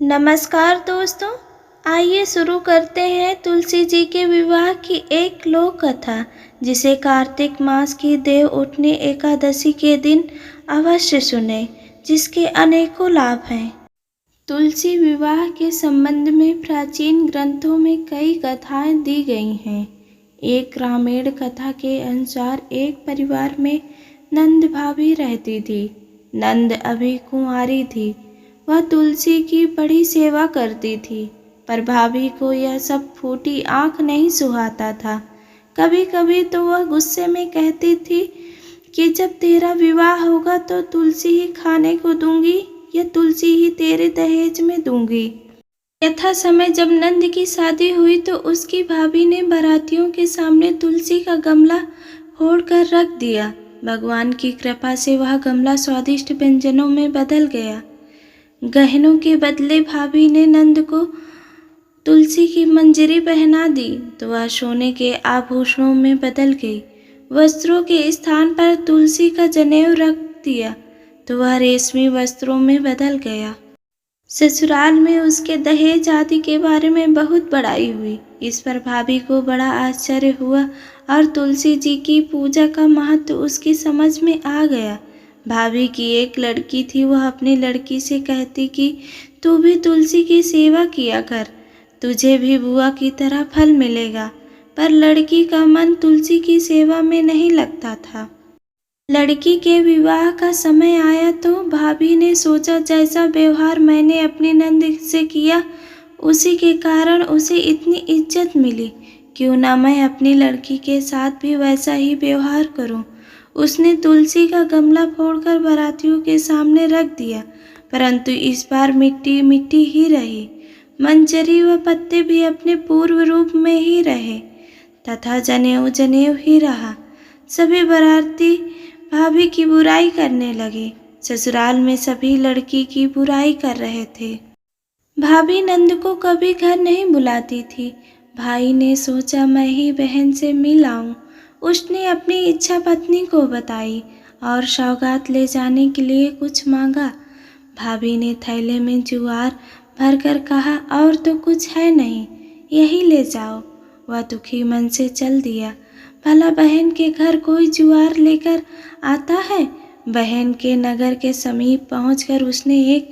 नमस्कार दोस्तों, आइए शुरू करते हैं तुलसी जी के विवाह की एक लोक कथा जिसे कार्तिक मास की देव उठनी एकादशी के दिन अवश्य सुने, जिसके अनेकों लाभ हैं। तुलसी विवाह के संबंध में प्राचीन ग्रंथों में कई कथाएं दी गई हैं। एक ग्रामीण कथा के अनुसार एक परिवार में नंद भाभी रहती थी। नंद अभी कुंवारी थी। वह तुलसी की बड़ी सेवा करती थी, पर भाभी को यह सब फूटी आंख नहीं सुहाता था। कभी कभी तो वह गुस्से में कहती थी कि जब तेरा विवाह होगा तो तुलसी ही खाने को दूंगी या तुलसी ही तेरे दहेज में दूंगी। यथा समय जब नंद की शादी हुई तो उसकी भाभी ने बारातियों के सामने तुलसी का गमला फोड़ कर रख दिया। भगवान की कृपा से वह गमला स्वादिष्ट व्यंजनों में बदल गया। गहनों के बदले भाभी ने नंद को तुलसी की मंजरी पहना दी तो वह सोने के आभूषणों में बदल गई। वस्त्रों के स्थान पर तुलसी का जनेऊ रख दिया तो वह रेशमी वस्त्रों में बदल गया। ससुराल में उसके दहेज आदि के बारे में बहुत बड़ाई हुई। इस पर भाभी को बड़ा आश्चर्य हुआ और तुलसी जी की पूजा का महत्व उसकी समझ में आ गया। भाभी की एक लड़की थी। वह अपनी लड़की से कहती कि तू भी तुलसी की सेवा किया कर, तुझे भी बुआ की तरह फल मिलेगा। पर लड़की का मन तुलसी की सेवा में नहीं लगता था। लड़की के विवाह का समय आया तो भाभी ने सोचा जैसा व्यवहार मैंने अपनी नंद से किया उसी के कारण उसे इतनी इज्जत मिली, क्यों ना मैं अपनी लड़की के साथ भी वैसा ही व्यवहार करूं। उसने तुलसी का गमला फोड़कर बारातियों के सामने रख दिया, परंतु इस बार मिट्टी मिट्टी ही रही। मंजरी व पत्ते भी अपने पूर्व रूप में ही रहे तथा जनेऊ जनेऊ ही रहा। सभी बाराती भाभी की बुराई करने लगे। ससुराल में सभी लड़की की बुराई कर रहे थे। भाभी नंद को कभी घर नहीं बुलाती थी। भाई ने सोचा मैं ही बहन से मिल आऊं। उसने अपनी इच्छा पत्नी को बताई और सौगात ले जाने के लिए कुछ मांगा। भाभी ने थैले में ज्वार भरकर कहा और तो कुछ है नहीं, यही ले जाओ। वह दुखी मन से चल दिया। भला बहन के घर कोई ज्वार लेकर आता है। बहन के नगर के समीप पहुंचकर उसने एक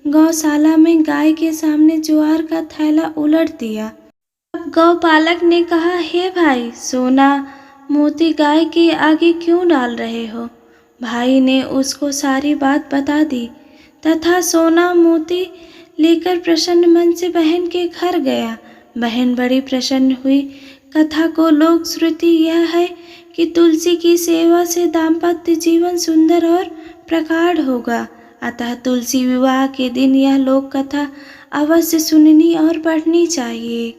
गौशाला में गाय के सामने ज्वार का थैला उलट दिया। अब गौपालक ने कहा, हे भाई, सोना मोती गाय के आगे क्यों डाल रहे हो। भाई ने उसको सारी बात बता दी तथा सोना मोती लेकर प्रसन्न मन से बहन के घर गया। बहन बड़ी प्रसन्न हुई। कथा को लोक श्रुति यह है कि तुलसी की सेवा से दाम्पत्य जीवन सुंदर और प्रगाढ़ होगा। अतः तुलसी विवाह के दिन यह लोक कथा अवश्य सुननी और पढ़नी चाहिए।